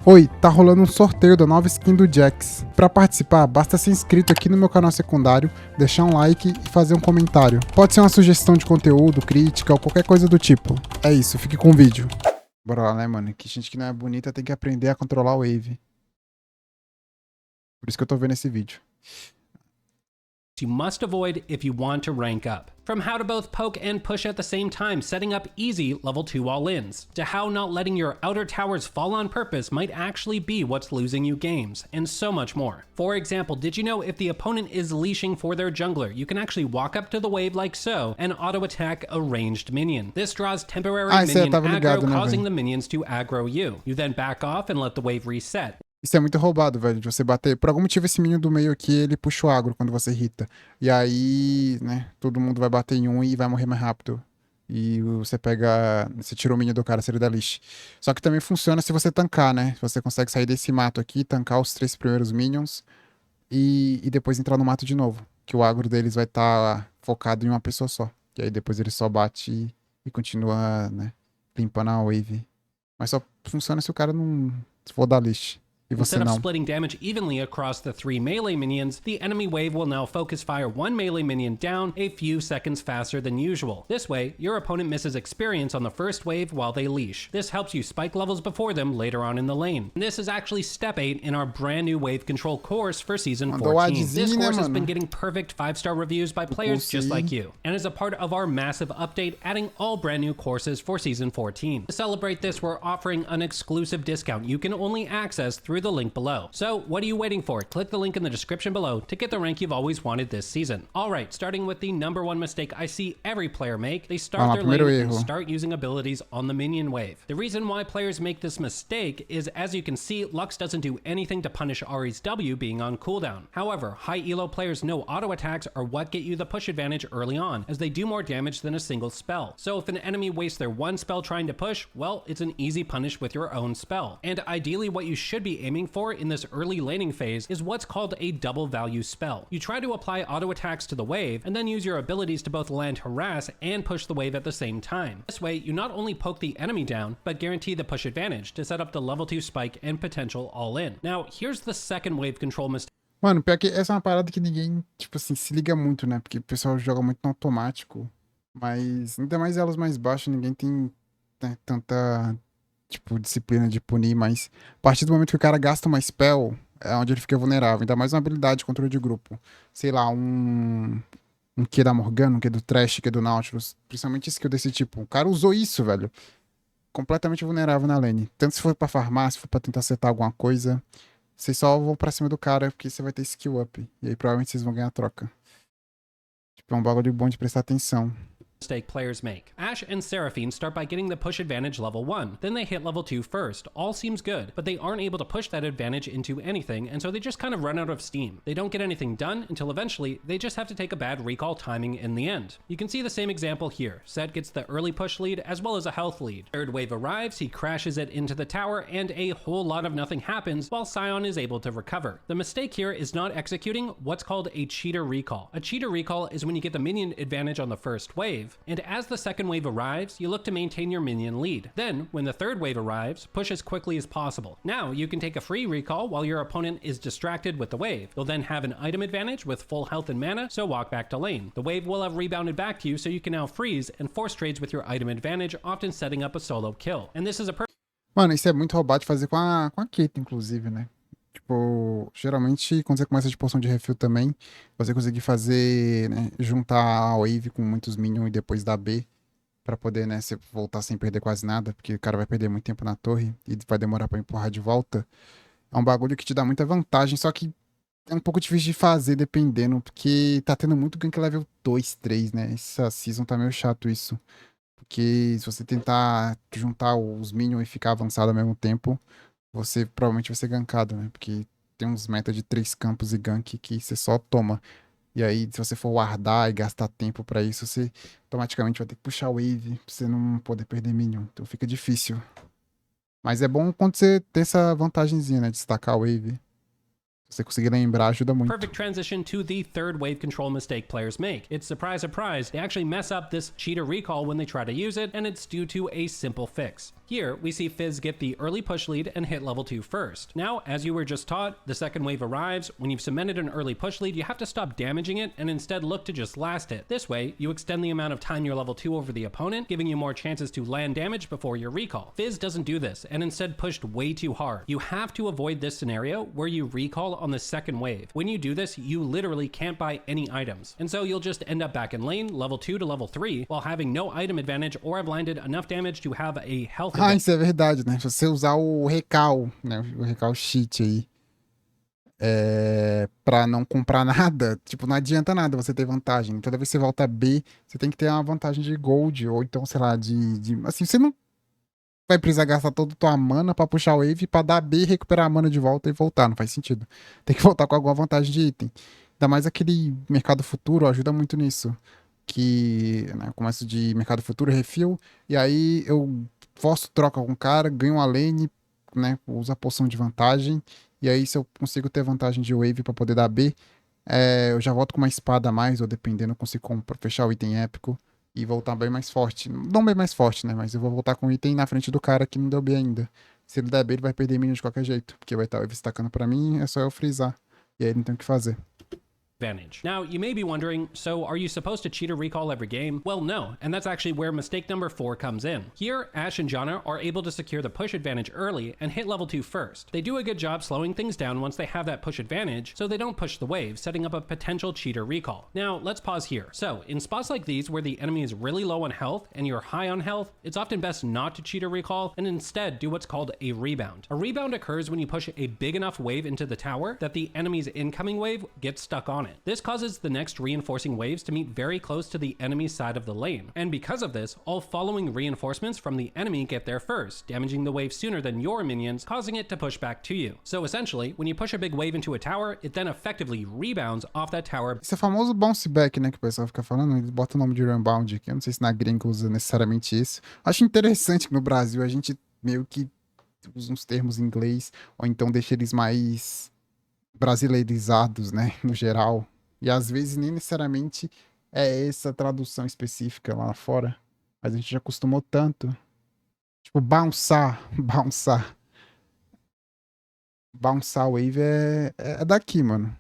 Oi, tá rolando um sorteio da nova skin do Jax. Pra participar, basta ser inscrito aqui no meu canal secundário, deixar um like e fazer um comentário. Pode ser uma sugestão de conteúdo, crítica ou qualquer coisa do tipo. É isso, fique com o vídeo. Bora lá, né, mano? Que gente que não é bonita tem que aprender a controlar o Wave. Por isso que eu tô vendo esse vídeo. You must avoid if you want to rank up. From how to both poke and push at the same time, setting up easy level 2 all-ins, to how not letting your outer towers fall on purpose might actually be what's losing you games, and so much more. For example, did you know if the opponent is leashing for their jungler, you can actually walk up to the wave like so, and auto-attack a ranged minion. This draws temporary minion aggro, causing the minions to aggro you. You then back off and let the wave reset. Isso é muito roubado, velho, de você bater. Por algum motivo, esse minion do meio aqui, ele puxa o agro quando você irrita. E aí, né, todo mundo vai bater em um e vai morrer mais rápido. E você pega... Você tira o minion do cara, se ele dá leash. Só que também funciona se você tancar, né? Você consegue sair desse mato aqui, tancar os 3 primeiros minions e depois entrar no mato de novo. Que o agro deles vai estar focado em uma pessoa só. E aí depois ele só bate e continua, né, limpando a wave. Mas só funciona se o cara não... Se for dar leash. Instead of splitting damage evenly across the 3 melee minions, the enemy wave will now focus fire 1 melee minion down a few seconds faster than usual. This way, your opponent misses experience on the first wave while they leash. This helps you spike levels before them later on in the lane. And this is actually step 8 in our brand new wave control course for season 14. This course has been getting perfect 5-star reviews by players just like you, and is a part of our massive update adding all brand new courses for season 14. To celebrate this, we're offering an exclusive discount you can only access through the link below. So what are you waiting for? Click the link in the description below to get the rank you've always wanted this season. Alright, starting with the #1 mistake I see every player make, they start their lane and start using abilities on the minion wave. The reason why players make this mistake is, as you can see, Lux doesn't do anything to punish Ahri's W being on cooldown. However, high elo players know auto attacks are what get you the push advantage early on, as they do more damage than a single spell. So if an enemy wastes their one spell trying to push, well, it's an easy punish with your own spell. And ideally what you should be aiming for in this early laning phase is what's called a double value spell. You try to apply auto attacks to the wave and then use your abilities to both land harass and push the wave at the same time. This way, you not only poke the enemy down, but guarantee the push advantage to set up the level 2 spike and potential all-in. Now, here's the second wave control mistake. Mano, pior que essa é uma parada que ninguém, tipo assim, se liga muito, né? Porque o pessoal joga muito no automático. Mas, ainda mais elas mais baixas, ninguém tem, né, tanta... tipo, disciplina de punir, mas a partir do momento que o cara gasta uma spell, é onde ele fica vulnerável. Ainda mais uma habilidade de controle de grupo. Sei lá, um Q da Morgana, um Q do Thresh, um Q do Nautilus. Principalmente skill desse tipo. O cara usou isso, velho. Completamente vulnerável na lane. Tanto se for pra farmar, se for pra tentar acertar alguma coisa, vocês só vão pra cima do cara, porque você vai ter skill up. E aí provavelmente vocês vão ganhar a troca. Tipo, é um bagulho bom de prestar atenção. Mistake players make. Ashe and Seraphine start by getting the push advantage level 1, then they hit level 2 first. All seems good, but they aren't able to push that advantage into anything, and so they just kind of run out of steam. They don't get anything done until eventually they just have to take a bad recall timing in the end. You can see the same example here. Set gets the early push lead as well as a health lead. Third wave arrives, he crashes it into the tower, and a whole lot of nothing happens while Sion is able to recover. The mistake here is not executing what's called a cheater recall. A cheater recall is when you get the minion advantage on the first wave, and as the second wave arrives, you look to maintain your minion lead. Then, when the third wave arrives, push as quickly as possible. Now, you can take a free recall while your opponent is distracted with the wave. You'll then have an item advantage with full health and mana, so walk back to lane. The wave will have rebounded back to you, so you can now freeze and force trades with your item advantage, often setting up a solo kill. And this is a Mano, isso é muito roubado de fazer com a Caitlyn, inclusive, né? Tipo, geralmente, quando você começa de poção de refil também, você conseguir fazer, né, juntar a wave com muitos minions e depois dar B, pra poder, né, você voltar sem perder quase nada, porque o cara vai perder muito tempo na torre e vai demorar pra empurrar de volta. É um bagulho que te dá muita vantagem, só que é um pouco difícil de fazer dependendo, porque tá tendo muito gank level 2, 3, né? Essa season tá meio chato isso. Porque se você tentar juntar os minions e ficar avançado ao mesmo tempo, você provavelmente vai ser gankado, né? Porque tem uns meta de 3 campos e gank que você só toma. E aí, se você for wardar e gastar tempo pra isso, você automaticamente vai ter que puxar wave pra você não poder perder minion. Então fica difícil. Mas é bom quando você tem essa vantagenzinha, né? De destacar a wave. Se você conseguir lembrar, ajuda muito. Perfect transition to the third wave control mistake players make. It's surprise, surprise, they actually mess up this cheater recall when they try to use it, and it's due to a simple fix. Here, we see Fizz get the early push lead and hit level 2 first. Now, as you were just taught, the second wave arrives. When you've cemented an early push lead, you have to stop damaging it and instead look to just last it. This way, you extend the amount of time you're level 2 over the opponent, giving you more chances to land damage before your recall. Fizz doesn't do this and instead pushed way too hard. You have to avoid this scenario where you recall on the second wave. When you do this, you literally can't buy any items. And so you'll just end up back in lane, level 2 to level 3, while having no item advantage or have landed enough damage to have a health advantage. Isso é verdade, né? Se você usar o recal, né? O recal cheat aí, pra não comprar nada, tipo, não adianta nada você ter vantagem. Toda vez que você volta B, você tem que ter uma vantagem de gold, ou então, sei lá, assim, você não vai precisar gastar toda a tua mana pra puxar o wave, pra dar B, recuperar a mana de volta e voltar, não faz sentido. Tem que voltar com alguma vantagem de item. Ainda mais aquele mercado futuro ajuda muito nisso. Que, né, eu começo de mercado futuro, refil, e aí eu forço troca com o cara, ganho uma lane, né, uso a poção de vantagem, e aí se eu consigo ter vantagem de wave pra poder dar B, eu já volto com uma espada a mais, ou dependendo, eu consigo fechar o item épico e voltar bem mais forte. Não bem mais forte, né, mas eu vou voltar com o item na frente do cara que não deu B ainda. Se ele der B, ele vai perder minion de qualquer jeito, porque vai estar wave stacando pra mim, é só eu freezar, e aí não tem o que fazer. Advantage. Now, you may be wondering, so are you supposed to cheat or recall every game? Well, no, and that's actually where mistake number 4 comes in. Here, Ashe and Janna are able to secure the push advantage early and hit level 2 first. They do a good job slowing things down once they have that push advantage, so they don't push the wave, setting up a potential cheat or recall. Now, let's pause here. So, in spots like these where the enemy is really low on health and you're high on health, it's often best not to cheat or recall and instead do what's called a rebound. A rebound occurs when you push a big enough wave into the tower that the enemy's incoming wave gets stuck on it. This causes the next reinforcing waves to meet very close to the enemy's side of the lane, and because of this, all following reinforcements from the enemy get there first, damaging the wave sooner than your minions, causing it to push back to you. So essentially, when you push a big wave into a tower, it then effectively rebounds off that tower. Esse é o famoso bounce back, né, que o pessoal fica falando, ele bota o nome de rebound aqui, eu não sei se na gringa usa necessariamente isso. Acho interessante que no Brasil a gente meio que usa uns termos em inglês, ou então deixa eles mais brasileirizados, né, no geral. E às vezes nem necessariamente é essa tradução específica lá fora. Mas a gente já acostumou tanto. Tipo, bounçar. Bounçar wave é daqui, mano.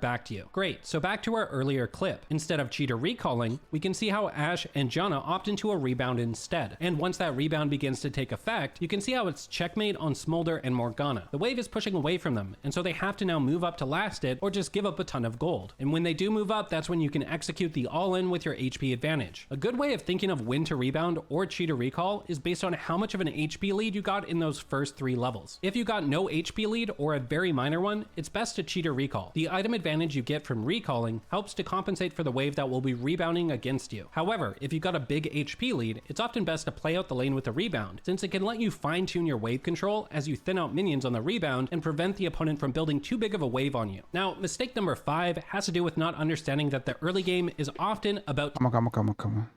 Back to you. Great, so back to our earlier clip. Instead of cheater recalling, we can see how Ashe and Janna opt into a rebound instead. And once that rebound begins to take effect, you can see how it's checkmate on Smolder and Morgana. The wave is pushing away from them, and so they have to now move up to last it or just give up a ton of gold. And when they do move up, that's when you can execute the all-in with your HP advantage. A good way of thinking of when to rebound or cheater recall is based on how much of an HP lead you got in those first 3 levels. If you got no HP lead or a very minor one, it's best to cheater recall. The item advantage you get from recalling helps to compensate for the wave that will be rebounding against you. However, if you've got a big HP lead, it's often best to play out the lane with a rebound, since it can let you fine-tune your wave control as you thin out minions on the rebound and prevent the opponent from building too big of a wave on you. Now, mistake number 5 has to do with not understanding that the early game is often about... Calma.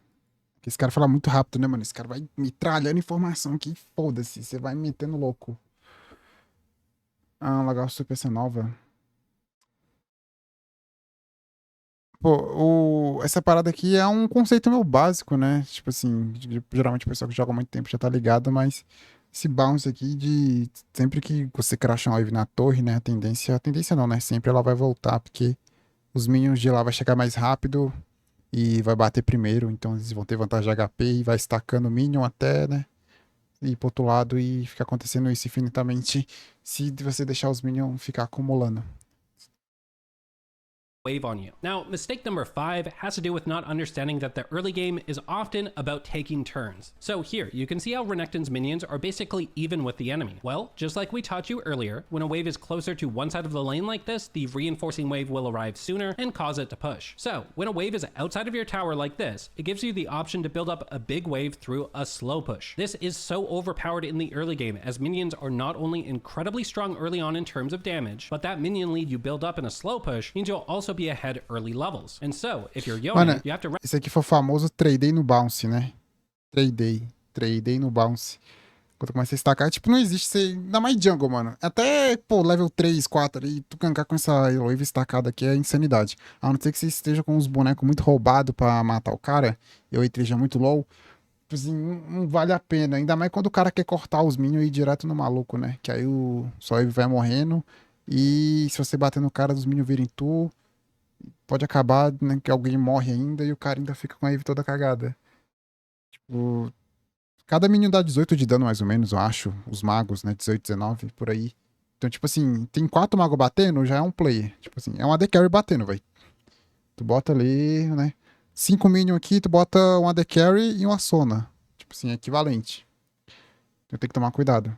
Esse cara fala muito rápido, né, mano? Esse cara vai metralhando informação aqui, foda-se, você vai me metendo louco. Legal, super essa nova. Pô, essa parada aqui é um conceito meio básico, né? Tipo assim, geralmente o pessoal que joga há muito tempo já tá ligado, mas esse bounce aqui de sempre que você crashar uma wave na torre, né? A tendência não, né? Sempre ela vai voltar, porque os minions de lá vai chegar mais rápido e vai bater primeiro, então eles vão ter vantagem de HP e vai estacando o minion até, né? Ir pro outro lado e ficar acontecendo isso infinitamente se você deixar os minions ficar acumulando. Wave on you. Now, mistake number 5 has to do with not understanding that the early game is often about taking turns. So here, you can see how Renekton's minions are basically even with the enemy. Well, just like we taught you earlier, when a wave is closer to one side of the lane like this, the reinforcing wave will arrive sooner and cause it to push. So, when a wave is outside of your tower like this, it gives you the option to build up a big wave through a slow push. This is so overpowered in the early game, as minions are not only incredibly strong early on in terms of damage, but that minion lead you build up in a slow push means you'll also be ahead early levels. And so, if you're Yone, mano, you have to... Esse aqui foi o famoso tradei no bounce, né? Tradei no bounce. Quando começa a estacar, tipo, não existe ser... Ainda mais jungle, mano. Até, pô, level 3, 4 ali, tu gankar com essa wave estacada aqui é insanidade. A não ser que você esteja com uns bonecos muito roubados pra matar o cara, e o E3 já é muito low. Tipo assim, não vale a pena. Ainda mais quando o cara quer cortar os minions e ir direto no maluco, né? Que aí o só wave vai morrendo. E se você bater no cara, os minions virem tu, pode acabar, né, que alguém morre ainda e o cara ainda fica com a wave toda cagada. Tipo, cada minion dá 18 de dano, mais ou menos, eu acho. Os magos, né? 18, 19, por aí. Então, tipo assim, tem 4 magos batendo, já é um player. Tipo assim, é um AD Carry batendo, velho. Tu bota ali, né? 5 minions aqui, tu bota um AD Carry e uma Sona. Tipo assim, é equivalente. Então tem que tomar cuidado.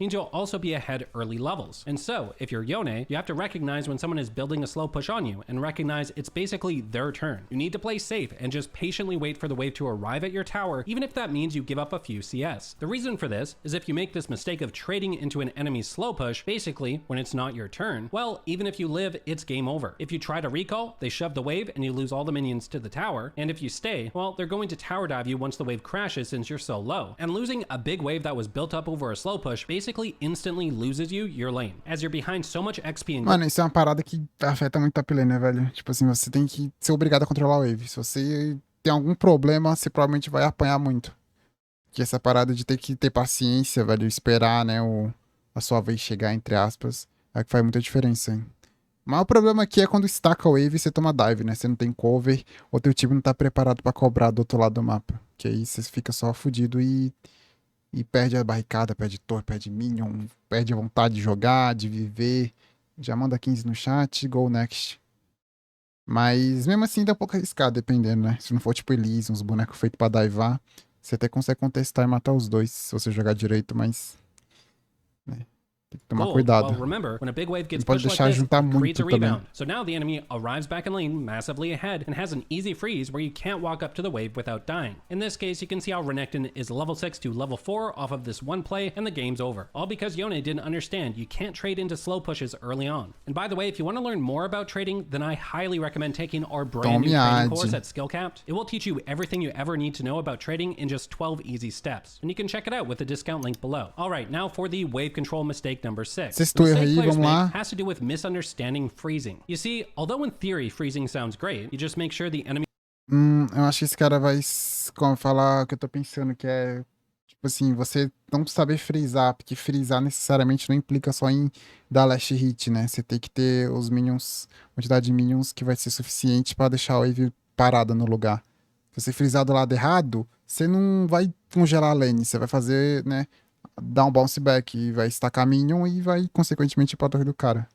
Means you'll also be ahead early levels. And so, if you're Yone, you have to recognize when someone is building a slow push on you and recognize it's basically their turn. You need to play safe and just patiently wait for the wave to arrive at your tower, even if that means you give up a few CS. The reason for this is if you make this mistake of trading into an enemy's slow push, basically, when it's not your turn, well, even if you live, it's game over. If you try to recall, they shove the wave and you lose all the minions to the tower, and if you stay, well, they're going to tower dive you once the wave crashes since you're so low. And losing a big wave that was built up over a slow push basically instantly loses you your lane, as you're behind so much XP and Mano, isso é uma parada que afeta muito top lane, né, velho? Tipo assim, você tem que ser obrigado a controlar a wave. Se você tem algum problema, você provavelmente vai apanhar muito. Que essa parada de ter que ter paciência, velho, esperar, né, a sua vez chegar, entre aspas, é que faz muita diferença, hein? Mas o problema aqui é quando stack a wave e você toma dive, né? Você não tem cover, ou teu time não tá preparado pra cobrar do outro lado do mapa. Que aí você fica só fudido e perde a barricada, perde torre, perde minion, perde a vontade de jogar, de viver. Já manda 15 no chat, go next. Mas mesmo assim dá um pouco arriscado, dependendo, né? Se não for tipo Elise, uns bonecos feitos pra divar, você até consegue contestar e matar os dois, se você jogar direito, mas né, tem que tomar gold. cuidado. Well, remember, when a big wave Não gets pode pushed like deixar this, juntar it creates a muito também. rebound. So now the enemy arrives back in lane massively ahead and has an easy freeze where you can't walk up to the wave without dying. In this case, you can see how Renekton is level 6 to level 4 off of this one play and the game's over. All because Yone didn't understand you can't trade into slow pushes early on. And by the way, if you want to learn more about trading, then I highly recommend taking our brand new trading course at Skillcapped. It will teach you everything you ever need to know about trading in just 12 easy steps. And you can check it out with the discount link below. Alright, now for the wave control mistake number 6. The mistake aí, players vamos lá. make has to do with misunderstanding freezing. You see, although in theory freezing sounds great, you just make sure the enemy Eu acho que esse cara vai como falar o que eu tô pensando, que é, tipo assim, você não saber frisar, porque frisar necessariamente não implica só em dar last hit, né? Você tem que ter os minions, quantidade de minions que vai ser suficiente pra deixar a wave parada no lugar. Se você frisar do lado errado, você não vai congelar a lane, você vai fazer, né, dar um bounce back, e vai estacar minion e vai, consequentemente, ir pra torre do cara.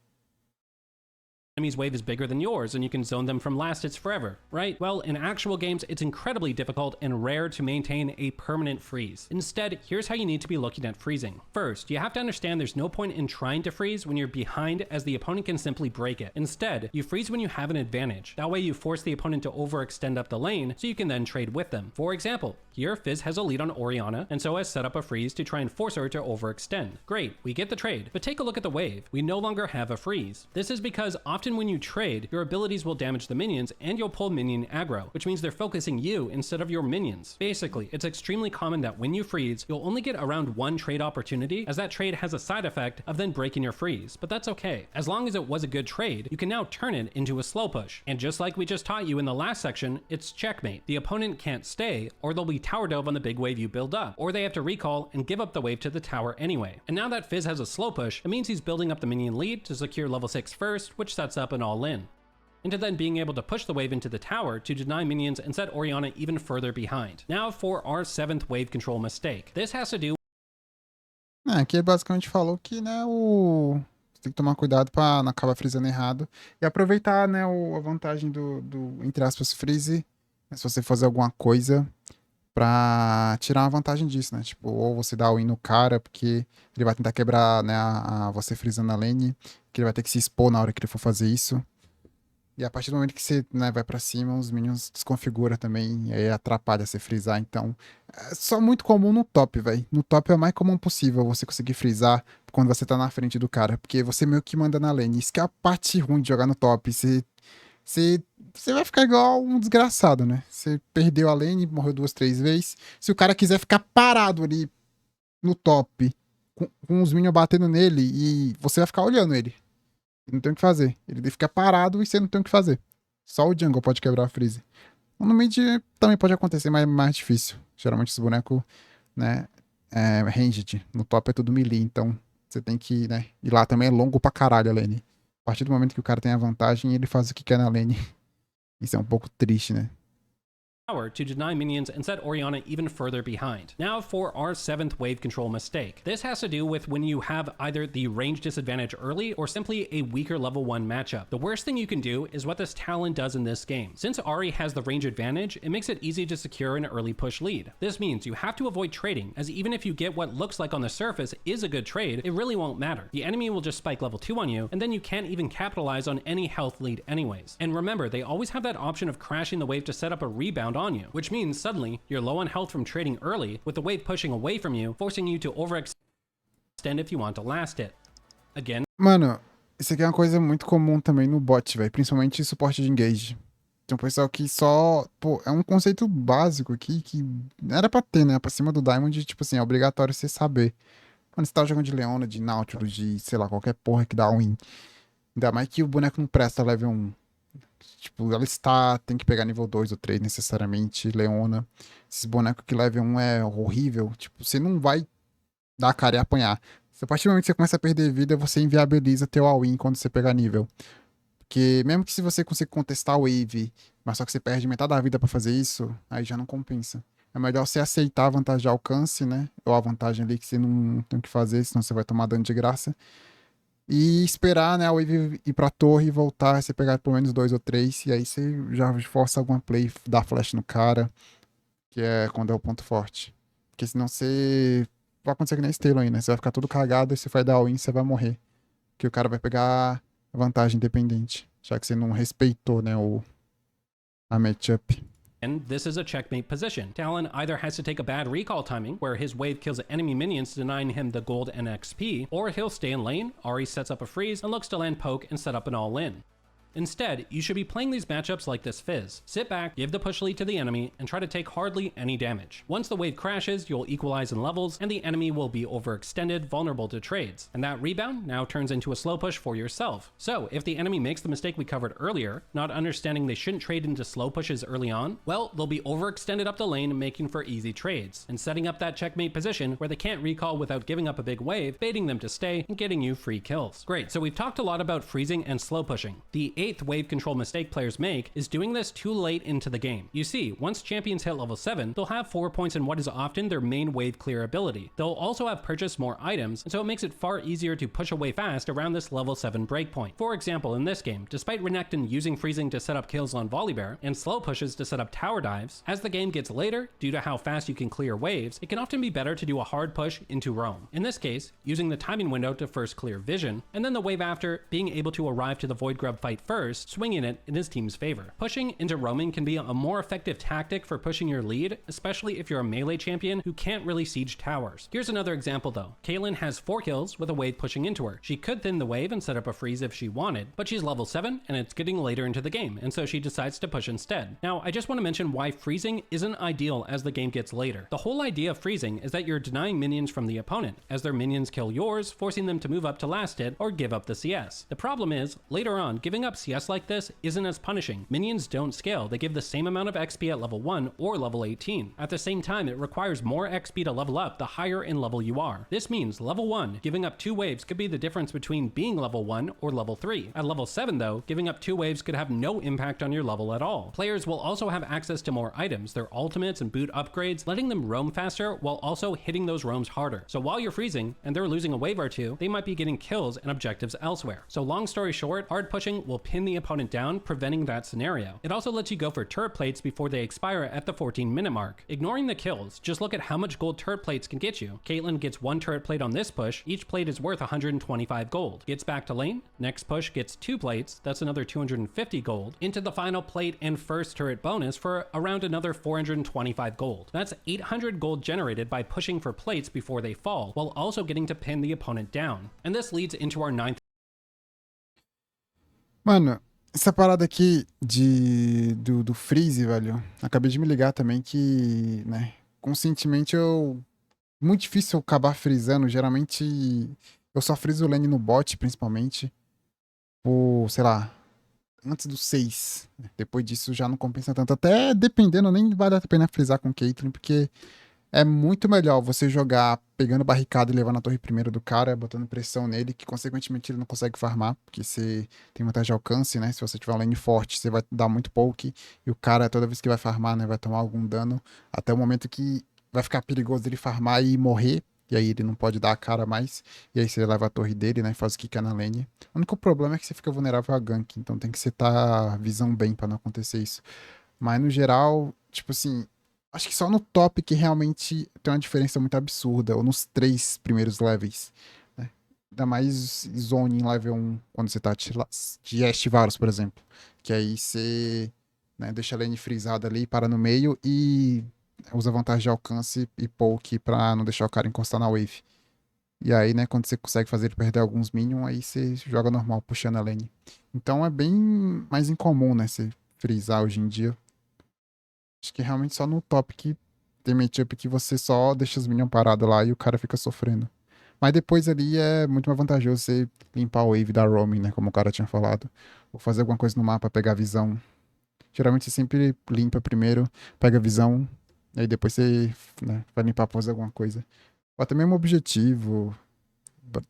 enemy's wave is bigger than yours and you can zone them from last hits forever, right? Well, in actual games, it's incredibly difficult and rare to maintain a permanent freeze. Instead, here's how you need to be looking at freezing. First, you have to understand there's no point in trying to freeze when you're behind, as the opponent can simply break it. Instead, you freeze when you have an advantage. That way you force the opponent to overextend up the lane so you can then trade with them. For example, here Fizz has a lead on Orianna and so has set up a freeze to try and force her to overextend. Great, we get the trade, but take a look at the wave. We no longer have a freeze. This is because often when you trade, your abilities will damage the minions and you'll pull minion aggro, which means they're focusing you instead of your minions. Basically, it's extremely common that when you freeze, you'll only get around one trade opportunity, as that trade has a side effect of then breaking your freeze, but that's okay. As long as it was a good trade, you can now turn it into a slow push. And just like we just taught you in the last section, it's checkmate. The opponent can't stay, or they'll be tower dove on the big wave you build up, or they have to recall and give up the wave to the tower anyway. And now that Fizz has a slow push, it means he's building up the minion lead to secure level 6 first, which sets up an all-in, into then being able to push the wave into the tower to deny minions and set Orianna even further behind. Now for our 7th wave control mistake. This has to do Aqui basicamente falou que, né, você tem que tomar cuidado pra não acabar frisando errado e aproveitar, né, a vantagem do entre aspas, freeze, né, se você fazer alguma coisa pra tirar uma vantagem disso, né, tipo, ou você dá win no cara, porque ele vai tentar quebrar, né, você frisando a lane, que ele vai ter que se expor na hora que ele for fazer isso. E a partir do momento que você, né, vai pra cima, os minions desconfigura também, e aí atrapalha você frisar. Então, é só muito comum no top, velho. No top é o mais comum possível você conseguir frisar quando você tá na frente do cara, porque você meio que manda na lane. Isso que é a parte ruim de jogar no top. Você vai ficar igual um desgraçado, né? Você perdeu a lane, morreu 2, 3 vezes. Se o cara quiser ficar parado ali no top, com os minions batendo nele, e você vai ficar olhando ele. Não tem o que fazer. Ele fica parado e você não tem o que fazer. Só o jungle pode quebrar a freeze. No mid também pode acontecer, mas é mais difícil. Geralmente os bonecos, né, ranged. No top é tudo melee, então você tem que, né, e lá também é longo pra caralho a lane. A partir do momento que o cara tem a vantagem, ele faz o que quer na lane. Isso é um pouco triste, né? Power to deny minions and set Orianna even further behind. Now for our 7th wave control mistake. This has to do with when you have either the range disadvantage early or simply a weaker level 1 matchup. The worst thing you can do is what this Talon does in this game. Since Ahri has the range advantage, it makes it easy to secure an early push lead. This means you have to avoid trading, as even if you get what looks like on the surface is a good trade, it really won't matter. The enemy will just spike level 2 on you, and then you can't even capitalize on any health lead anyways. And remember, they always have that option of crashing the wave to set up a rebound on you, which means suddenly you're low on health from trading early, with the wave pushing away from you, forcing you to overextend if you want to last it. Again, Mano, isso aqui é uma coisa muito comum também no bot, velho. Principalmente suporte de engage. Tem um pessoal que só. Pô, é um conceito básico aqui que era pra ter, né? Pra cima do Diamond, tipo assim, é obrigatório você saber. Quando você tá jogando de Leona, de Nautilus, de sei lá, qualquer porra que dá win. Ainda mais que o boneco não presta level 1. Tipo, ela está, tem que pegar nível 2 ou 3 necessariamente, Leona. Esses bonecos que level 1 é horrível. Tipo, você não vai dar a cara e apanhar. Se a partir do momento que você começa a perder vida, você inviabiliza teu all-in quando você pegar nível. Porque mesmo que se você consiga contestar o wave, mas só que você perde metade da vida pra fazer isso, aí já não compensa. É melhor você aceitar a vantagem de alcance, né? Ou a vantagem ali que você não tem o que fazer, senão você vai tomar dano de graça. E esperar, né, a wave ir pra torre e voltar, você pegar pelo menos 2 ou 3, e aí você já força alguma play, dá flash no cara, que é quando é o ponto forte. Porque senão você. Vai acontecer que nem Stalo aí, né? Você vai ficar todo cagado e você vai dar all-in, você vai morrer. Que o cara vai pegar a vantagem independente, já que você não respeitou, né, a matchup. and this is a checkmate position. Talon either has to take a bad recall timing, where his wave kills enemy minions, denying him the gold and XP, or he'll stay in lane, Ahri sets up a freeze, and looks to land poke and set up an all-in. Instead, you should be playing these matchups like this Fizz. Sit back, give the push lead to the enemy, and try to take hardly any damage. Once the wave crashes, you'll equalize in levels, and the enemy will be overextended, vulnerable to trades. And that rebound now turns into a slow push for yourself. So, if the enemy makes the mistake we covered earlier, not understanding they shouldn't trade into slow pushes early on, well, they'll be overextended up the lane, making for easy trades, and setting up that checkmate position where they can't recall without giving up a big wave, baiting them to stay, and getting you free kills. Great, so we've talked a lot about freezing and slow pushing. The 8th wave control mistake players make is doing this too late into the game. You see, once champions hit level 7, they'll have 4 points in what is often their main wave clear ability. They'll also have purchased more items, and so it makes it far easier to push away fast around this level 7 breakpoint. For example, in this game, despite Renekton using freezing to set up kills on Volibear and slow pushes to set up tower dives, as the game gets later, due to how fast you can clear waves, it can often be better to do a hard push into roam. In this case, using the timing window to first clear vision, and then the wave after being able to arrive to the Void Grub fight first, swinging it in his team's favor. Pushing into roaming can be a more effective tactic for pushing your lead, especially if you're a melee champion who can't really siege towers. Here's another example though. Caitlyn has 4 kills with a wave pushing into her. She could thin the wave and set up a freeze if she wanted, but she's level 7 and it's getting later into the game, and so she decides to push instead. Now, I just want to mention why freezing isn't ideal as the game gets later. The whole idea of freezing is that you're denying minions from the opponent, as their minions kill yours, forcing them to move up to last hit or give up the CS. The problem is, later on, giving up CS like this isn't as punishing. Minions don't scale, they give the same amount of XP at level 1 or level 18. At the same time, it requires more XP to level up the higher in level you are. This means level 1, giving up 2 waves could be the difference between being level 1 or level 3. At level 7 though, giving up 2 waves could have no impact on your level at all. Players will also have access to more items, their ultimates and boot upgrades, letting them roam faster while also hitting those roams harder. So while you're freezing and they're losing a wave or 2, they might be getting kills and objectives elsewhere. So long story short, hard pushing will pin the opponent down, preventing that scenario. It also lets you go for turret plates before they expire at the 14-minute mark. Ignoring the kills, just look at how much gold turret plates can get you. Caitlyn gets 1 turret plate on this push, each plate is worth 125 gold. Gets back to lane, next push gets 2 plates, that's another 250 gold, into the final plate and first turret bonus for around another 425 gold. That's 800 gold generated by pushing for plates before they fall, while also getting to pin the opponent down. And this leads into our 9th. Mano, essa parada aqui do freeze, velho, acabei de me ligar também que, né, conscientemente muito difícil eu acabar frisando, geralmente eu só friso lane no bot, principalmente, por, sei lá, antes do 6. Depois disso já não compensa tanto. Até dependendo, nem vale a pena frisar com Caitlyn, porque é muito melhor você jogar pegando barricada e levando a torre primeiro do cara, botando pressão nele, que consequentemente ele não consegue farmar, porque você tem vantagem de alcance, né? Se você tiver uma lane forte, você vai dar muito poke, e o cara, toda vez que vai farmar, né, vai tomar algum dano, até o momento que vai ficar perigoso ele farmar e morrer, e aí ele não pode dar a cara mais, e aí você leva a torre dele, né, e faz o kick na lane. O único problema é que você fica vulnerável a gank, então tem que setar a visão bem pra não acontecer isso. Mas no geral, tipo assim, acho que só no top que realmente tem uma diferença muito absurda, ou nos 3 primeiros levels, né? Ainda mais Zone em level 1, quando você tá de Ashe Varus, por exemplo. Que aí você, né, deixa a lane frisada ali, para no meio e usa vantagem de alcance e poke pra não deixar o cara encostar na wave. E aí, né, quando você consegue fazer ele perder alguns minions, aí você joga normal, puxando a lane. Então é bem mais incomum, né, você frisar hoje em dia. Acho que realmente só no top que tem matchup que você só deixa os minions parados lá e o cara fica sofrendo. Mas depois ali é muito mais vantajoso você limpar o wave da roaming, né? Como o cara tinha falado. Ou fazer alguma coisa no mapa, pegar a visão. Geralmente você sempre limpa primeiro, pega a visão, e aí depois você, né, vai limpar pra fazer alguma coisa. Ou até mesmo objetivo,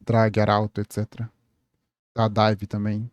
drag, arauto, etc. A dive também.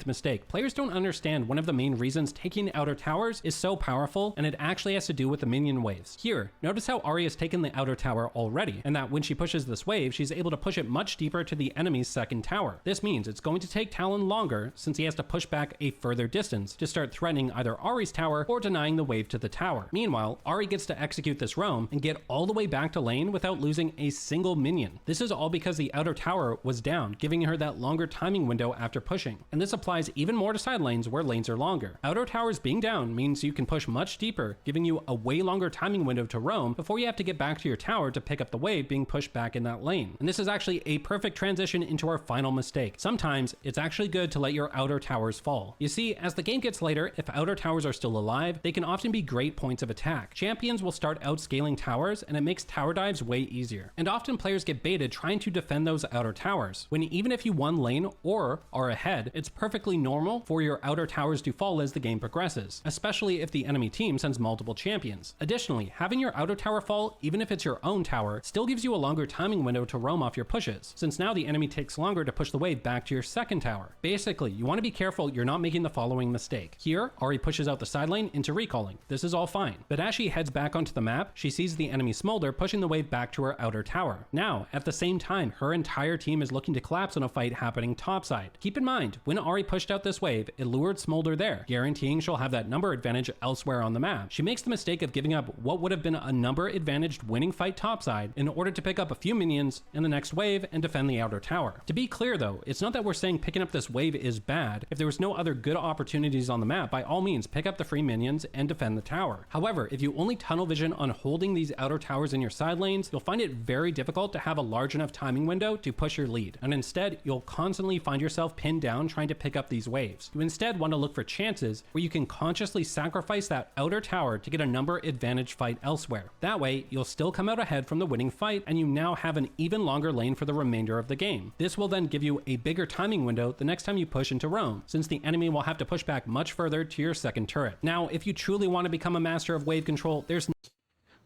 Mistake. Players don't understand one of the main reasons taking outer towers is so powerful, and it actually has to do with the minion waves. Here, notice how Ahri has taken the outer tower already, and that when she pushes this wave, she's able to push it much deeper to the enemy's second tower. This means it's going to take Talon longer, since he has to push back a further distance to start threatening either Ahri's tower or denying the wave to the tower. Meanwhile, Ahri gets to execute this roam and get all the way back to lane without losing a single minion. This is all because the outer tower was down, giving her that longer timing window after pushing, and this applies even more to side lanes where lanes are longer. Outer towers being down means you can push much deeper, giving you a way longer timing window to roam before you have to get back to your tower to pick up the wave being pushed back in that lane. And this is actually a perfect transition into our final mistake. Sometimes it's actually good to let your outer towers fall. You see, as the game gets later, if outer towers are still alive, they can often be great points of attack. Champions will start outscaling towers, and it makes tower dives way easier. And often players get baited trying to defend those outer towers, when even if you won lane or are ahead, it's perfectly normal for your outer towers to fall as the game progresses, especially if the enemy team sends multiple champions. Additionally, having your outer tower fall, even if it's your own tower, still gives you a longer timing window to roam off your pushes, since now the enemy takes longer to push the wave back to your second tower. Basically, you want to be careful you're not making the following mistake. Here, Ahri pushes out the side lane into recalling. This is all fine. But as she heads back onto the map, she sees the enemy Smolder pushing the wave back to her outer tower. Now, at the same time, her entire team is looking to collapse on a fight happening topside. Keep in mind, when Ahri pushed out this wave, it lured Smolder there, guaranteeing she'll have that number advantage elsewhere on the map. She makes the mistake of giving up what would have been a number advantaged winning fight topside in order to pick up a few minions in the next wave and defend the outer tower. To be clear though, it's not that we're saying picking up this wave is bad. If there was no other good opportunities on the map, by all means pick up the free minions and defend the tower. However, if you only tunnel vision on holding these outer towers in your side lanes, you'll find it very difficult to have a large enough timing window to push your lead, and instead you'll constantly find yourself pinned down trying to pick up these waves. You instead want to look for chances where you can consciously sacrifice that outer tower to get a number advantage fight elsewhere. That way, you'll still come out ahead from the winning fight, and you now have an even longer lane for the remainder of the game. This will then give you a bigger timing window the next time you push into roam, since the enemy will have to push back much further to your second turret. Now, if you truly want to become a master of wave control, there's...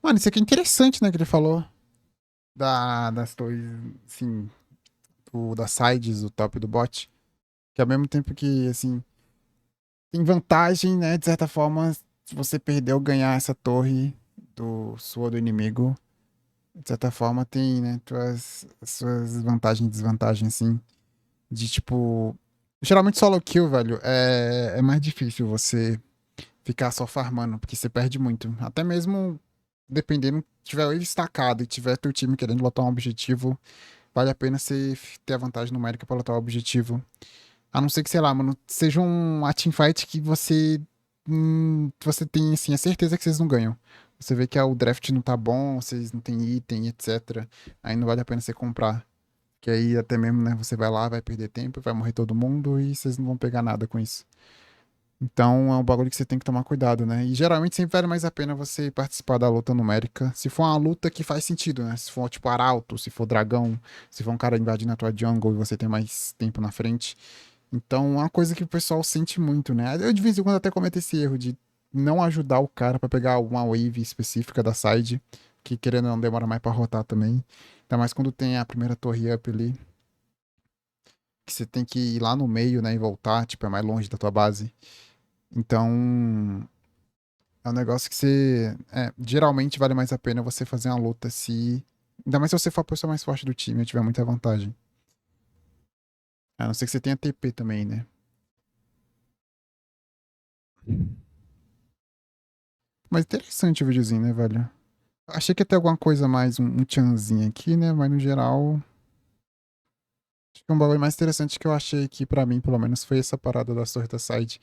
Mano, isso aqui é interessante, né, que ele falou das torres, assim, das sides, do top e do bot. Que ao mesmo tempo que, assim, tem vantagem, né, de certa forma, se você perder ou ganhar essa torre do inimigo, de certa forma tem, né, suas vantagens e desvantagens, assim, de tipo... Geralmente solo kill, velho, é mais difícil você ficar só farmando, porque você perde muito. Até mesmo, dependendo, tiver wave estacado e tiver teu time querendo lotar um objetivo, vale a pena você ter a vantagem numérica pra lotar o objetivo. A não ser que, sei lá, mano, seja uma teamfight que você tem, assim, a certeza que vocês não ganham. Você vê que o draft não tá bom, vocês não tem item, etc. Aí não vale a pena você comprar. Que aí até mesmo, né, você vai lá, vai perder tempo, vai morrer todo mundo e vocês não vão pegar nada com isso. Então é um bagulho que você tem que tomar cuidado, né? E geralmente sempre vale mais a pena você participar da luta numérica. Se for uma luta que faz sentido, né? Se for tipo Arauto, se for Dragão, se for um cara invadindo a tua jungle e você tem mais tempo na frente. Então é uma coisa que o pessoal sente muito, né? Eu de vez em quando até cometo esse erro de não ajudar o cara pra pegar uma wave específica da side, que querendo ou não demora mais pra rotar também. Ainda mais quando tem a primeira torre up ali, que você tem que ir lá no meio, né, e voltar, tipo, é mais longe da tua base. Então, é um negócio que você. Geralmente vale mais a pena você fazer uma luta se. Ainda mais se você for a pessoa mais forte do time e tiver muita vantagem. A não ser que você tenha TP também, né? Mas interessante o videozinho, né, velho? Achei que ia ter alguma coisa mais, um tchanzinho aqui, né? Mas no geral. Acho que um bagulho mais interessante que eu achei aqui pra mim, pelo menos, foi essa parada da Sorta Side,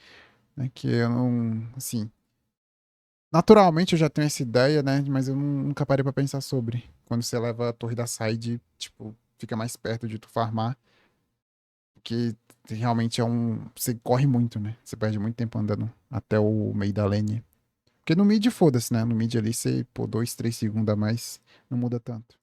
né? Que eu não. Assim. Naturalmente eu já tenho essa ideia, né? Mas eu nunca parei pra pensar sobre. Quando você leva a torre da side, tipo, fica mais perto de tu farmar. Porque realmente é um. Você corre muito, né? Você perde muito tempo andando até o meio da lane. Porque no mid, foda-se, né? No mid ali, você, pô, 2, 3 segundos a mais, não muda tanto.